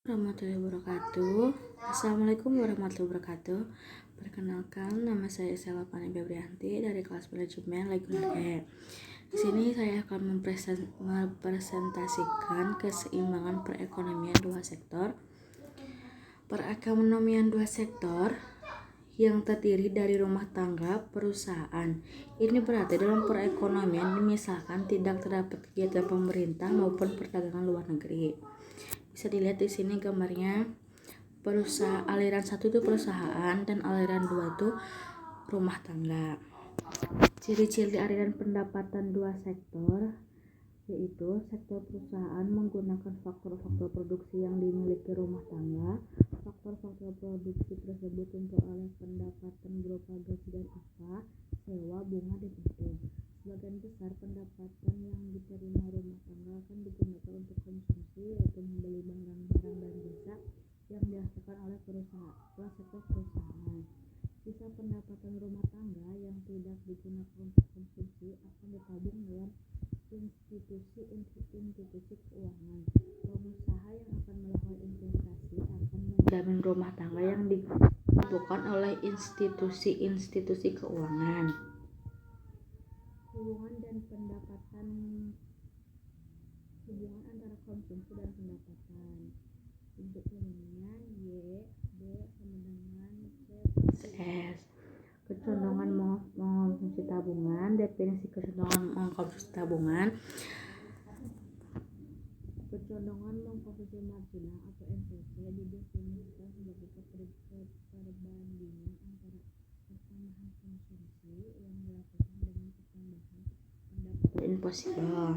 Warahmatullahi wabarakatuh. Assalamualaikum warahmatullahi wabarakatuh. Perkenalkan, nama saya Sela Fani Febrianti dari kelas manajemen Legunar E. Di sini saya akan mempresentasikan keseimbangan perekonomian dua sektor. Perekonomian dua sektor yang terdiri dari rumah tangga, perusahaan. Ini berarti dalam perekonomian misalkan tidak terdapat kegiatan pemerintah maupun perdagangan luar negeri. Bisa dilihat di sini gambarnya, aliran 1 itu perusahaan dan aliran 2 itu rumah tangga. Ciri-ciri aliran pendapatan dua sektor yaitu sektor perusahaan menggunakan faktor-faktor produksi yang dimiliki rumah tangga. Faktor-faktor produksi tersebut memperoleh pendapatan berupa gaji dan upah, sewa, bunga, dan itu. Sebagian besar pendapatan yang diterima rumah tangga akan digunakan untuk konsumsi, yaitu membeli barang-barang dan jasa yang dihasilkan oleh sektor perusahaan. Sisa pendapatan rumah tangga yang tidak digunakan untuk konsumsi akan ditabung dalam institusi keuangan. Pengusaha yang akan melakukan investasi akan menjamin rumah tangga yang dibutuhkan oleh institusi keuangan. Hubungan antara konsumsi dan pendapatan. Untuk umumnya Y, B sama dengan C, S. Kecondongan mengkonsumsi tabungan. Definisi kecondongan mengkonsumsi tabungan. Kecondongan mengkonsumsi marginal atau MPC didefinisikan sebagai perbandingan antara pertambahan konsumsi yang dilakukan dengan pertambahan pendapatan impossible.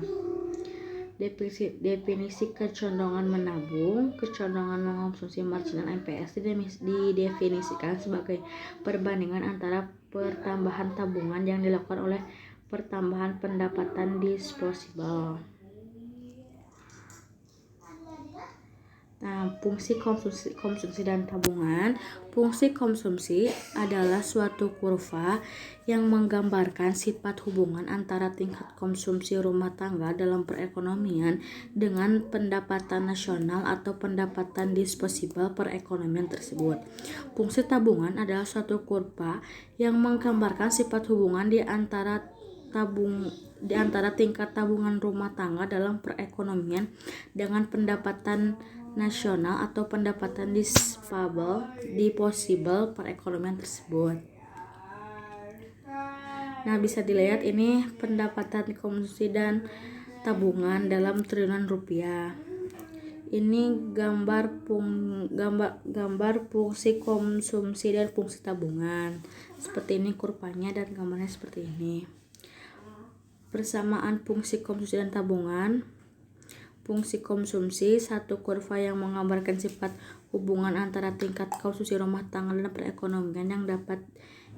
Definisi kecondongan menabung. Kecondongan mengkonsumsi marginal MPS didefinisikan sebagai perbandingan antara pertambahan tabungan yang dilakukan oleh pertambahan pendapatan disposable. Nah, fungsi konsumsi dan tabungan. Fungsi konsumsi adalah suatu kurva yang menggambarkan sifat hubungan antara tingkat konsumsi rumah tangga dalam perekonomian dengan pendapatan nasional atau pendapatan disposable perekonomian tersebut. Fungsi tabungan adalah suatu kurva yang menggambarkan sifat hubungan di antara tingkat tabungan rumah tangga dalam perekonomian dengan pendapatan nasional atau pendapatan disposable perekonomian tersebut. Nah, bisa dilihat ini pendapatan konsumsi dan tabungan dalam triliunan rupiah. Ini gambar fungsi konsumsi dan fungsi tabungan. Seperti ini kurvanya dan gambarnya seperti ini. Persamaan fungsi konsumsi dan tabungan. Fungsi konsumsi, satu kurva yang menggambarkan sifat hubungan antara tingkat konsumsi rumah tangga dan perekonomian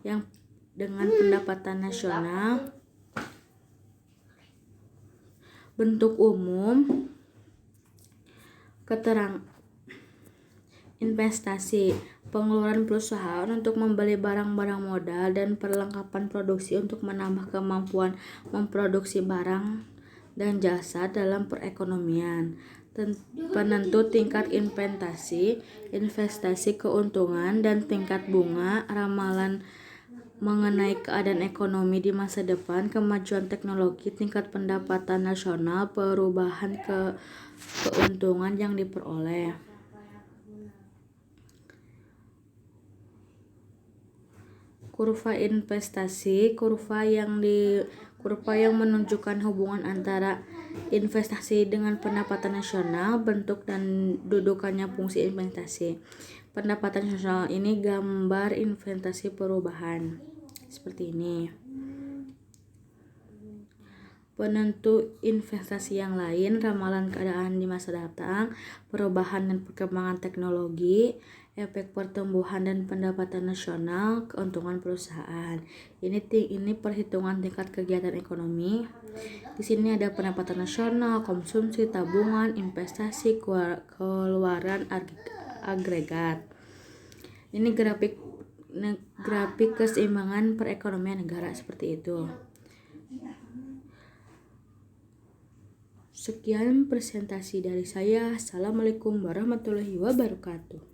yang dengan pendapatan nasional. Bentuk umum, investasi, pengeluaran perusahaan untuk membeli barang-barang modal dan perlengkapan produksi untuk menambah kemampuan memproduksi barang dan jasa dalam perekonomian. Penentu tingkat investasi, keuntungan, dan tingkat bunga, ramalan mengenai keadaan ekonomi di masa depan, kemajuan teknologi, tingkat pendapatan nasional, perubahan keuntungan yang diperoleh. Kurva investasi, kurva yang menunjukkan hubungan antara investasi dengan pendapatan nasional, bentuk dan dudukannya fungsi investasi. Pendapatan nasional ini gambar investasi perubahan. Seperti ini. Penentu investasi yang lain, ramalan keadaan di masa datang, perubahan dan perkembangan teknologi, efek pertumbuhan dan pendapatan nasional, keuntungan perusahaan. Ini perhitungan tingkat kegiatan ekonomi. Di sini ada pendapatan nasional, konsumsi, tabungan, investasi, keluaran agregat. Ini grafik keseimbangan perekonomian negara seperti itu. Sekian presentasi dari saya. Assalamualaikum warahmatullahi wabarakatuh.